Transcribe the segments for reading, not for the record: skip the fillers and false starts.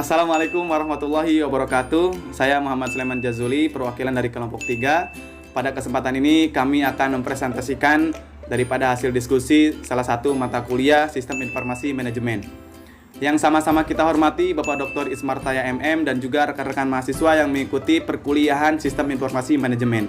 Assalamualaikum warahmatullahi wabarakatuh. Saya Muhammad Sulaiman Jazuli, perwakilan dari kelompok 3. Pada kesempatan ini kami akan mempresentasikan daripada hasil diskusi salah satu mata kuliah Sistem Informasi Manajemen. Yang sama-sama kita hormati Bapak Dr. Ismartaya MM dan juga rekan-rekan mahasiswa yang mengikuti perkuliahan Sistem Informasi Manajemen.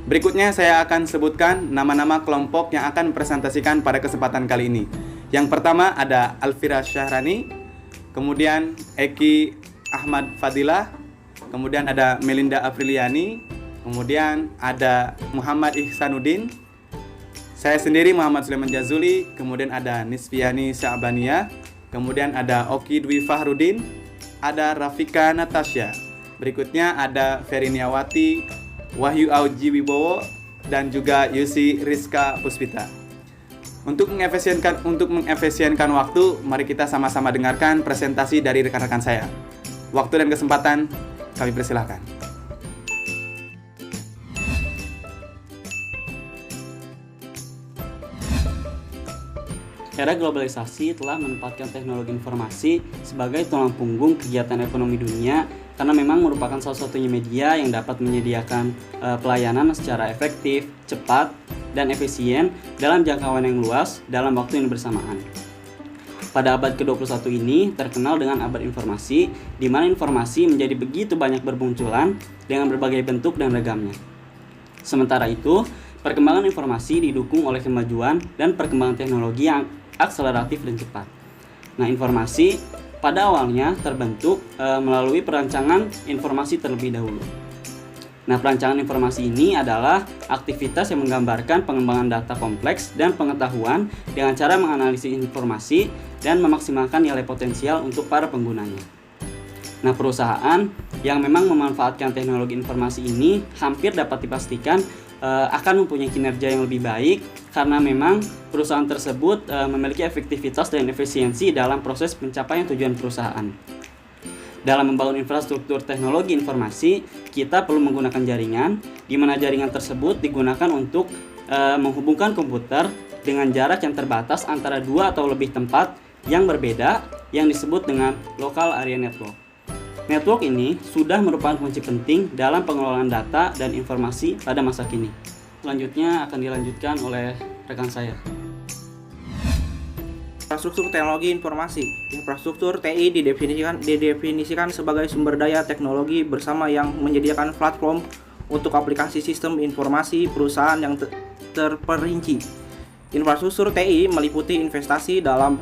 Berikutnya saya akan sebutkan nama-nama kelompok yang akan mempresentasikan pada kesempatan kali ini. Yang pertama ada Alfira Syahrani, kemudian Eki Ahmad Fadilah, kemudian ada Melinda Apriliani, kemudian ada Muhammad Ihsanuddin, saya sendiri Muhammad Sulaiman Jazuli, kemudian ada Nisfiani Sya'baniyah, kemudian ada Oki Dwi Fahrudin, ada Rafika Natasha, berikutnya ada Feriniawati, Wahyu Auji Wibowo, dan juga Yusi Rizka Puspita. Untuk mengefisienkan waktu, mari kita sama-sama dengarkan presentasi dari rekan-rekan saya. Waktu dan kesempatan kami persilahkan. Era globalisasi telah menempatkan teknologi informasi sebagai tulang punggung kegiatan ekonomi dunia karena memang merupakan salah satunya media yang dapat menyediakan pelayanan secara efektif, cepat, dan efisien dalam jangkauan yang luas dalam waktu yang bersamaan. Pada abad ke-21 ini terkenal dengan abad informasi, di mana informasi menjadi begitu banyak bermunculan dengan berbagai bentuk dan ragamnya. Sementara itu, perkembangan informasi didukung oleh kemajuan dan perkembangan teknologi yang akseleratif dan cepat. Nah, informasi pada awalnya terbentuk melalui perancangan informasi terlebih dahulu. Nah, perancangan informasi ini adalah aktivitas yang menggambarkan pengembangan data kompleks dan pengetahuan dengan cara menganalisis informasi dan memaksimalkan nilai potensial untuk para penggunanya. Nah, perusahaan yang memang memanfaatkan teknologi informasi ini hampir dapat dipastikan akan mempunyai kinerja yang lebih baik karena memang perusahaan tersebut memiliki efektivitas dan efisiensi dalam proses pencapaian tujuan perusahaan. Dalam membangun infrastruktur teknologi informasi, kita perlu menggunakan jaringan, di mana jaringan tersebut digunakan untuk menghubungkan komputer dengan jarak yang terbatas antara dua atau lebih tempat yang berbeda yang disebut dengan local area network. Network ini sudah merupakan kunci penting dalam pengelolaan data dan informasi pada masa kini. Selanjutnya akan dilanjutkan oleh rekan saya. Infrastruktur teknologi informasi. Infrastruktur TI didefinisikan sebagai sumber daya teknologi bersama yang menyediakan platform untuk aplikasi sistem informasi perusahaan yang terperinci. Infrastruktur TI meliputi investasi dalam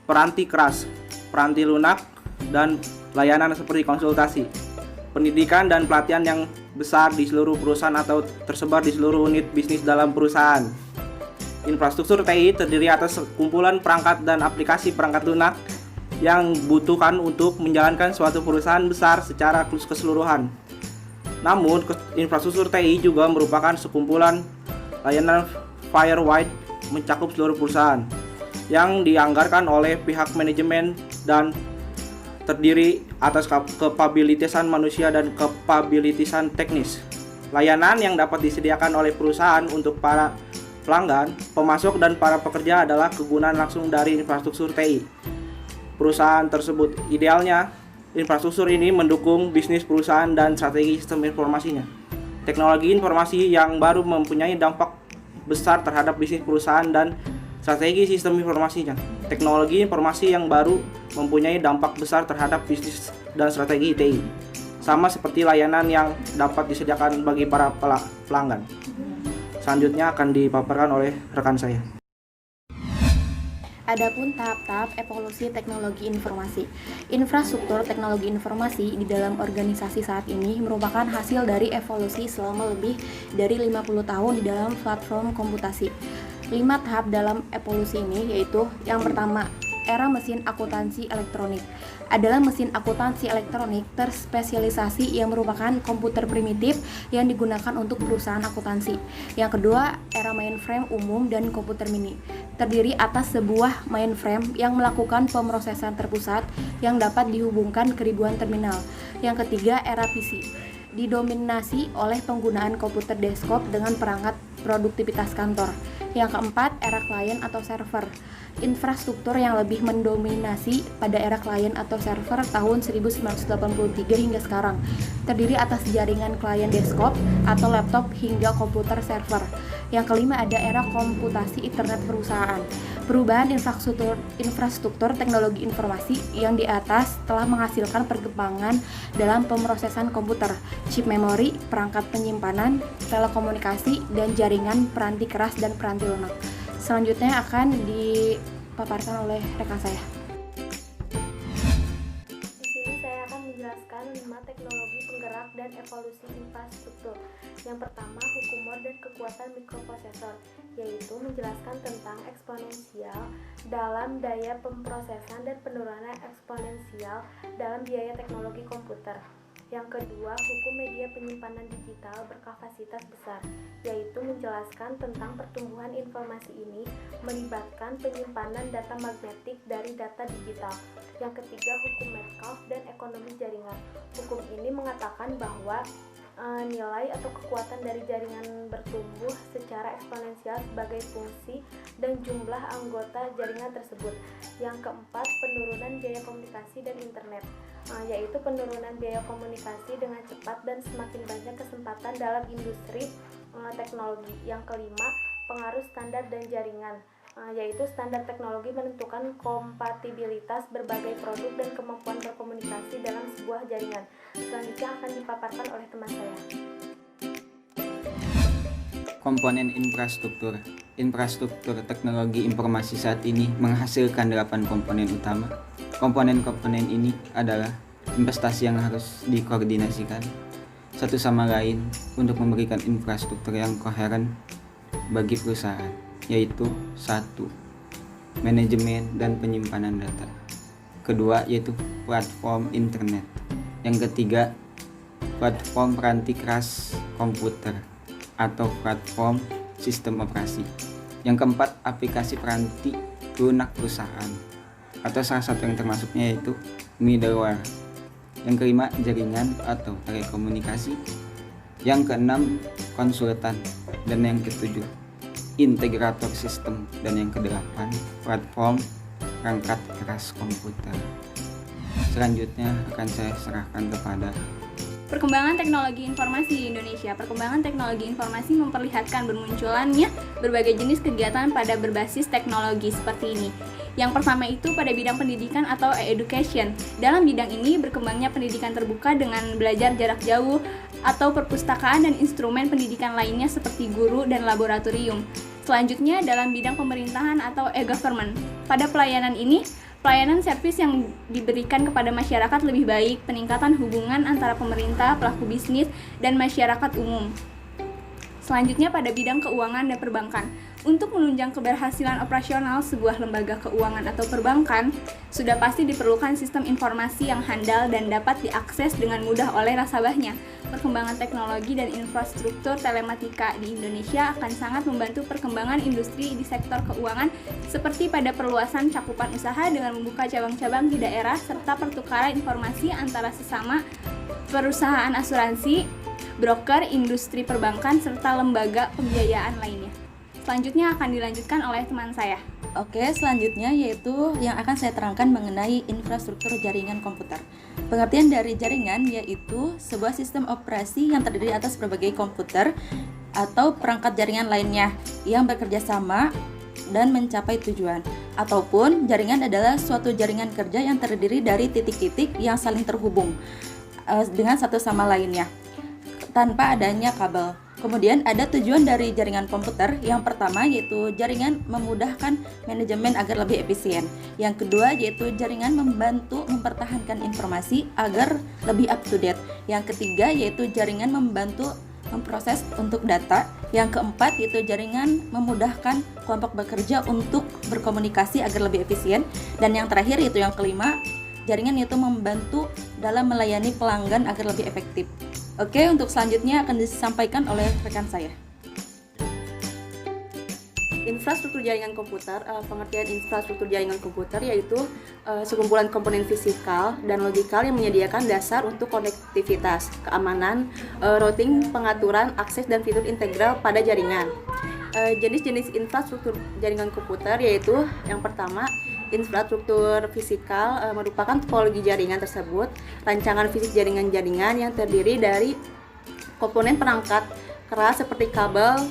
peranti keras, peranti lunak, dan layanan seperti konsultasi, pendidikan, dan pelatihan yang besar di seluruh perusahaan atau tersebar di seluruh unit bisnis dalam perusahaan. Infrastruktur TI terdiri atas kumpulan perangkat dan aplikasi perangkat lunak yang dibutuhkan untuk menjalankan suatu perusahaan besar secara keseluruhan. Namun, infrastruktur TI juga merupakan sekumpulan layanan firewide mencakup seluruh perusahaan yang dianggarkan oleh pihak manajemen dan terdiri atas kapabilitasan manusia dan kapabilitasan teknis. Layanan yang dapat disediakan oleh perusahaan untuk para pelanggan, pemasok, dan para pekerja adalah kegunaan langsung dari infrastruktur TI. Perusahaan tersebut idealnya, infrastruktur ini mendukung bisnis perusahaan dan strategi sistem informasinya. Teknologi informasi yang baru mempunyai dampak besar terhadap bisnis perusahaan dan strategi sistem informasinya. Teknologi informasi yang baru mempunyai dampak besar terhadap bisnis dan strategi TI, sama seperti layanan yang dapat disediakan bagi para pelanggan. Selanjutnya akan dipaparkan oleh rekan saya. Adapun tahap-tahap evolusi teknologi informasi. Infrastruktur teknologi informasi di dalam organisasi saat ini merupakan hasil dari evolusi selama lebih dari 50 tahun di dalam platform komputasi. 5 tahap dalam evolusi ini yaitu yang pertama, era mesin akuntansi elektronik adalah mesin akuntansi elektronik terspesialisasi yang merupakan komputer primitif yang digunakan untuk perusahaan akuntansi. Yang kedua, era mainframe umum dan komputer mini terdiri atas sebuah mainframe yang melakukan pemrosesan terpusat yang dapat dihubungkan ke ribuan terminal. Yang ketiga, era PC didominasi oleh penggunaan komputer desktop dengan perangkat produktivitas kantor. Yang keempat, era klien atau server infrastruktur yang lebih mendominasi pada era klien atau server tahun 1983 hingga sekarang, terdiri atas jaringan klien desktop atau laptop hingga komputer server. Yang kelima ada era komputasi internet perusahaan. Perubahan infrastruktur teknologi informasi yang di atas telah menghasilkan perkembangan dalam pemrosesan komputer, chip memori, perangkat penyimpanan, telekomunikasi, dan jaringan peranti keras dan peranti lunak. Selanjutnya akan dipaparkan oleh rekan saya. Di sini saya akan menjelaskan 5 teknologi penggerak dan evolusi infrastruktur. Yang pertama, hukum Moore dan kekuatan mikroprosesor, yaitu menjelaskan tentang eksponensial dalam daya pemrosesan dan penurunan eksponensial dalam biaya teknologi komputer. Yang kedua, hukum media penyimpanan digital berkapasitas besar, yaitu menjelaskan tentang pertumbuhan informasi ini melibatkan penyimpanan data magnetik dari data digital. Yang ketiga, hukum Metcalfe dan ekonomi jaringan. Hukum ini mengatakan bahwa nilai atau kekuatan dari jaringan bertumbuh secara eksponensial sebagai fungsi dan jumlah anggota jaringan tersebut. Yang keempat, penurunan biaya komunikasi dan internet, yaitu penurunan biaya komunikasi dengan cepat dan semakin banyak kesempatan dalam industri teknologi. Yang kelima, pengaruh standar dan jaringan, yaitu standar teknologi menentukan kompatibilitas berbagai produk dan kemampuan berkomunikasi dalam sebuah jaringan. Selanjutnya akan dipaparkan oleh teman saya. Komponen infrastruktur. Infrastruktur teknologi informasi saat ini menghasilkan 8 komponen utama. Komponen-komponen ini adalah investasi yang harus dikoordinasikan satu sama lain untuk memberikan infrastruktur yang koheren bagi perusahaan, yaitu 1. Manajemen dan penyimpanan data. Kedua, yaitu platform internet. Yang ketiga, platform peranti keras komputer atau platform sistem operasi. Yang keempat, aplikasi peranti lunak perusahaan atau salah satu yang termasuknya yaitu middleware. Yang kelima, jaringan atau telekomunikasi. Yang keenam, konsultan. Dan yang ketujuh, integrator sistem. Dan yang kedelapan, platform perangkat keras komputer. Selanjutnya akan saya serahkan kepada Perkembangan teknologi informasi di Indonesia. Perkembangan teknologi informasi memperlihatkan bermunculannya berbagai jenis kegiatan pada berbasis teknologi seperti ini. Yang pertama itu pada bidang pendidikan atau e-education. Dalam bidang ini berkembangnya pendidikan terbuka dengan belajar jarak jauh atau perpustakaan dan instrumen pendidikan lainnya seperti guru dan laboratorium. Selanjutnya dalam bidang pemerintahan atau e-government. Pada pelayanan ini, pelayanan servis yang diberikan kepada masyarakat lebih baik, peningkatan hubungan antara pemerintah, pelaku bisnis, dan masyarakat umum. Selanjutnya pada bidang keuangan dan perbankan. Untuk menunjang keberhasilan operasional sebuah lembaga keuangan atau perbankan, sudah pasti diperlukan sistem informasi yang handal dan dapat diakses dengan mudah oleh nasabahnya. Perkembangan teknologi dan infrastruktur telematika di Indonesia akan sangat membantu perkembangan industri di sektor keuangan, seperti pada perluasan cakupan usaha dengan membuka cabang-cabang di daerah, serta pertukaran informasi antara sesama perusahaan asuransi, broker, industri perbankan, serta lembaga pembiayaan lainnya. Selanjutnya akan dilanjutkan oleh teman saya. Oke, selanjutnya yaitu yang akan saya terangkan mengenai infrastruktur jaringan komputer. Pengertian dari jaringan yaitu sebuah sistem operasi yang terdiri atas berbagai komputer atau perangkat jaringan lainnya yang bekerja sama dan mencapai tujuan. Ataupun jaringan adalah suatu jaringan kerja yang terdiri dari titik-titik yang saling terhubung dengan satu sama lainnya tanpa adanya kabel. Kemudian ada tujuan dari jaringan komputer. Yang pertama yaitu jaringan memudahkan manajemen agar lebih efisien. Yang kedua yaitu jaringan membantu mempertahankan informasi agar lebih up to date. Yang ketiga yaitu jaringan membantu memproses untuk data. Yang keempat yaitu jaringan memudahkan kelompok bekerja untuk berkomunikasi agar lebih efisien. Dan yang terakhir yaitu yang kelima, jaringan yaitu membantu dalam melayani pelanggan agar lebih efektif. Oke, untuk selanjutnya akan disampaikan oleh rekan saya. Infrastruktur jaringan komputer, pengertian infrastruktur jaringan komputer yaitu sekumpulan komponen fisikal dan logikal yang menyediakan dasar untuk konektivitas, keamanan, routing, pengaturan, akses dan fitur integral pada jaringan. Jenis-jenis infrastruktur jaringan komputer yaitu yang pertama infrastruktur fisikal, merupakan topologi jaringan tersebut, rancangan fisik jaringan-jaringan yang terdiri dari komponen perangkat keras seperti kabel,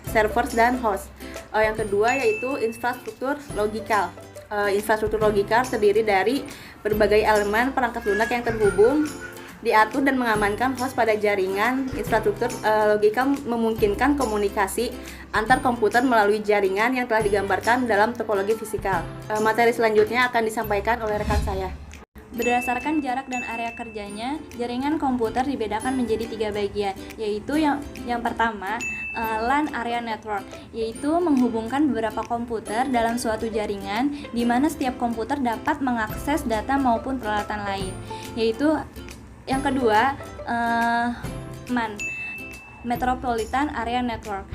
servers dan host. Yang kedua yaitu infrastruktur logikal. Infrastruktur logikal terdiri dari berbagai elemen perangkat lunak yang terhubung, diatur dan mengamankan host pada jaringan. Infrastruktur logikal memungkinkan komunikasi antar komputer melalui jaringan yang telah digambarkan dalam topologi fisikal. Materi selanjutnya akan disampaikan oleh rekan saya. Berdasarkan jarak dan area kerjanya, jaringan komputer dibedakan menjadi 3 bagian, yaitu yang pertama, LAN Area Network, yaitu menghubungkan beberapa komputer dalam suatu jaringan di mana setiap komputer dapat mengakses data maupun peralatan lain. Yaitu yang kedua, MAN, Metropolitan Area Network,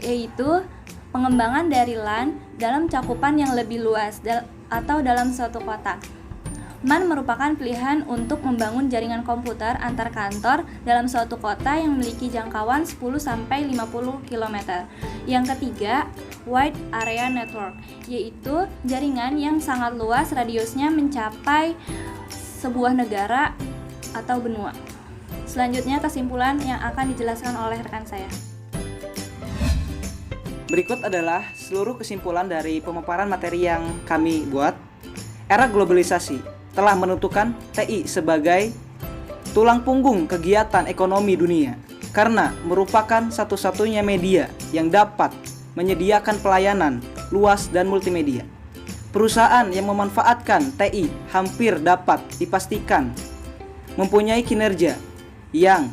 yaitu pengembangan dari LAN dalam cakupan yang lebih luas atau dalam suatu kota. MAN merupakan pilihan untuk membangun jaringan komputer antar kantor dalam suatu kota yang memiliki jangkauan 10-50 km. Yang ketiga, Wide Area Network, yaitu jaringan yang sangat luas radiusnya mencapai sebuah negara atau benua. Selanjutnya kesimpulan yang akan dijelaskan oleh rekan saya. Berikut adalah seluruh kesimpulan dari pemaparan materi yang kami buat. Era globalisasi telah menentukan TI sebagai tulang punggung kegiatan ekonomi dunia karena merupakan satu-satunya media yang dapat menyediakan pelayanan luas dan multimedia. Perusahaan yang memanfaatkan TI hampir dapat dipastikan mempunyai kinerja yang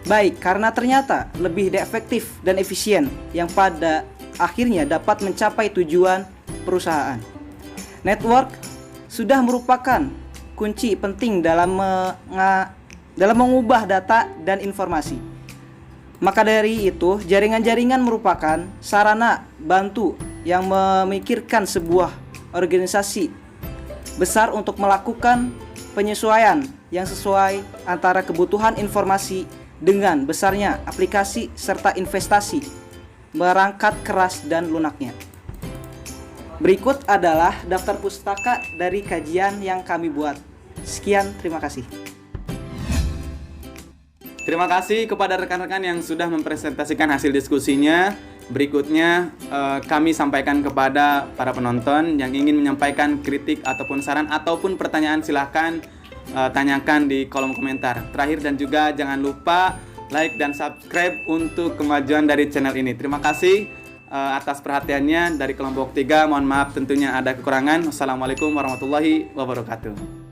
baik karena ternyata lebih efektif dan efisien yang pada akhirnya dapat mencapai tujuan perusahaan. Network sudah merupakan kunci penting dalam mengubah data dan informasi. Maka dari itu, jaringan-jaringan merupakan sarana bantu yang memikirkan sebuah organisasi besar untuk melakukan penyesuaian yang sesuai antara kebutuhan informasi dengan besarnya aplikasi serta investasi, perangkat keras dan lunaknya. Berikut adalah daftar pustaka dari kajian yang kami buat. Sekian, terima kasih. Terima kasih kepada rekan-rekan yang sudah mempresentasikan hasil diskusinya. Berikutnya kami sampaikan kepada para penonton yang ingin menyampaikan kritik ataupun saran ataupun pertanyaan, silahkan tanyakan di kolom komentar. Terakhir dan juga jangan lupa like dan subscribe untuk kemajuan dari channel ini. Terima kasih atas perhatiannya dari kelompok 3. Mohon maaf tentunya ada kekurangan. Wassalamualaikum warahmatullahi wabarakatuh.